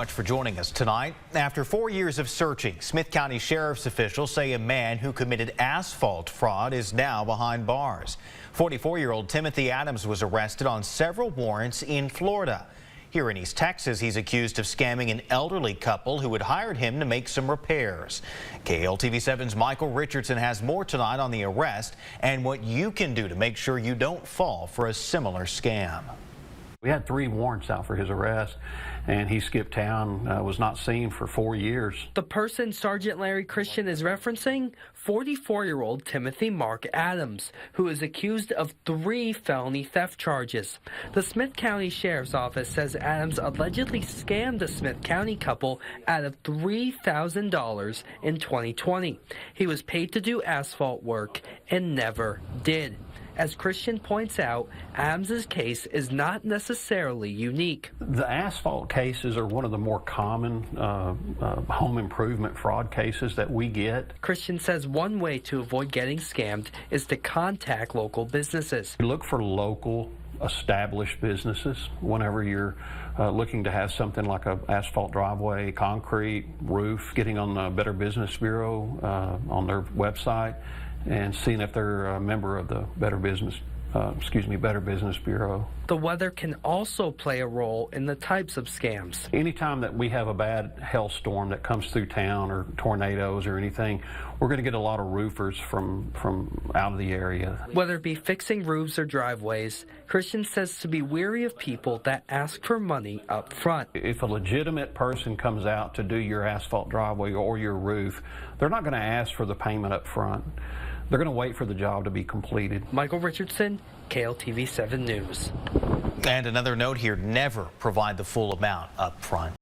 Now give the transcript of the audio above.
Much for joining us tonight. After 4 years of searching, Smith County Sheriff's officials say a man who committed asphalt fraud is now behind bars. 44-year-old Timothy Adams was arrested on several warrants in Florida. Here in East Texas, he's accused of scamming an elderly couple who had hired him to make some repairs. KLTV7's Michael Richardson has more tonight on the arrest and what you can do to make sure you don't fall for a similar scam. We had 3 warrants out for his arrest, and he skipped town, was not seen for 4 years. The person Sergeant Larry Christian is referencing, 44-year-old Timothy Mark Adams, who is accused of 3 felony theft charges. The Smith County Sheriff's Office says Adams allegedly scammed a Smith County couple out of $3,000 in 2020. He was paid to do asphalt work and never did. As Christian points out, Adams's case is not necessarily unique. The asphalt cases are one of the more common home improvement fraud cases that we get. Christian says one way to avoid getting scammed is to contact local businesses. Look for local established businesses whenever you're looking to have something like an asphalt driveway, concrete, roof, getting on the Better Business Bureau on their website and seeing if they're a member of the Better Business Bureau. The weather can also play a role in the types of scams. Anytime that we have a bad hailstorm that comes through town or tornadoes or anything, we're going to get a lot of roofers from out of the area. Whether it be fixing roofs or driveways, Christian says to be wary of people that ask for money up front. If a legitimate person comes out to do your asphalt driveway or your roof, they're not going to ask for the payment up front. They're going to wait for the job to be completed. Michael Richardson, KLTV 7 News. And another note here, never provide the full amount up front.